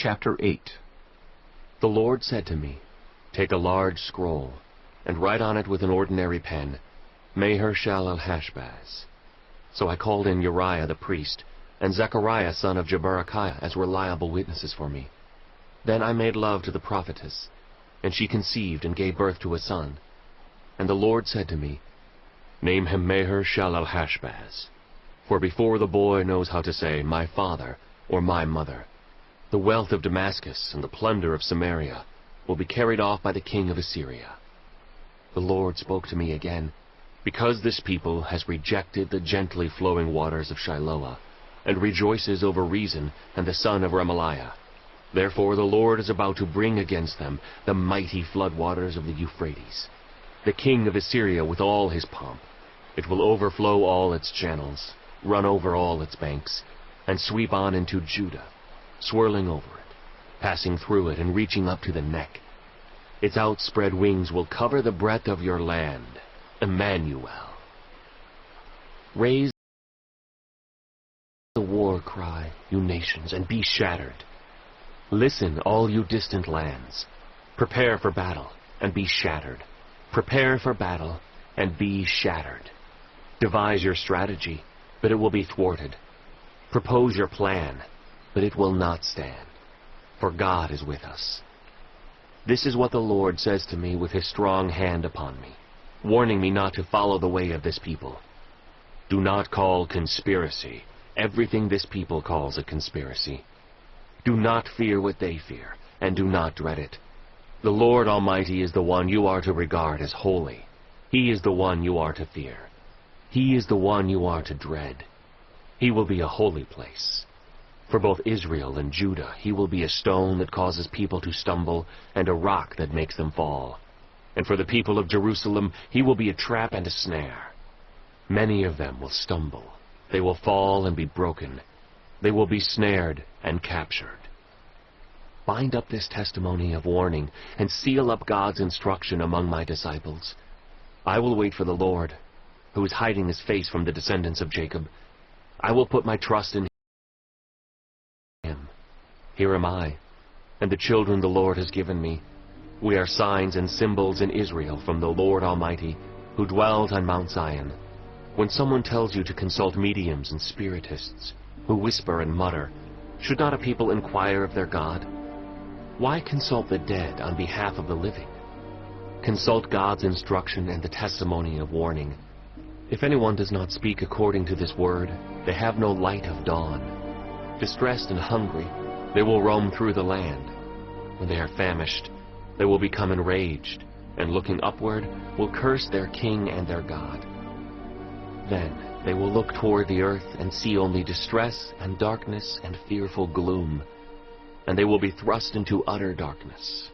Chapter 8. The Lord said to me, "Take a large scroll, and write on it with an ordinary pen, Maher-shalal-Hashbaz." So I called in Uriah the priest, and Zechariah son of Jeberechiah as reliable witnesses for me. Then I made love to the prophetess, and she conceived and gave birth to a son. And the Lord said to me, "Name him Maher-shalal-Hashbaz, for before the boy knows how to say, 'My father,' or 'my mother,' the wealth of Damascus and the plunder of Samaria will be carried off by the king of Assyria." The Lord spoke to me again, "Because this people has rejected the gently flowing waters of Shiloah, and rejoices over Rezin and the son of Remaliah, therefore the Lord is about to bring against them the mighty flood waters of the Euphrates, the king of Assyria with all his pomp. It will overflow all its channels, run over all its banks, and sweep on into Judah, swirling over it, passing through it and reaching up to the neck. Its outspread wings will cover the breadth of your land, Emmanuel. Raise the war cry, you nations, and be shattered. Listen, all you distant lands. Prepare for battle, and be shattered. Prepare for battle, and be shattered. Devise your strategy, but it will be thwarted. Propose your plan, but it will not stand, for God is with us. This is what the Lord says to me with his strong hand upon me, warning me not to follow the way of this people. Do not call conspiracy everything this people calls a conspiracy. Do not fear what they fear, and do not dread it. The Lord Almighty is the one you are to regard as holy. He is the one you are to fear. He is the one you are to dread. He will be a holy place. For both Israel and Judah, he will be a stone that causes people to stumble, and a rock that makes them fall. And for the people of Jerusalem, he will be a trap and a snare. Many of them will stumble. They will fall and be broken. They will be snared and captured. Bind up this testimony of warning, and seal up God's instruction among my disciples. I will wait for the Lord, who is hiding his face from the descendants of Jacob. I will put my trust in him. Here am I, and the children the Lord has given me. We are signs and symbols in Israel from the Lord Almighty, who dwells on Mount Zion. When someone tells you to consult mediums and spiritists, who whisper and mutter, should not a people inquire of their God? Why consult the dead on behalf of the living? Consult God's instruction and the testimony of warning. If anyone does not speak according to this word, they have no light of dawn. Distressed and hungry, they will roam through the land. When they are famished, they will become enraged, and looking upward, will curse their king and their God. Then they will look toward the earth and see only distress and darkness and fearful gloom, and they will be thrust into utter darkness.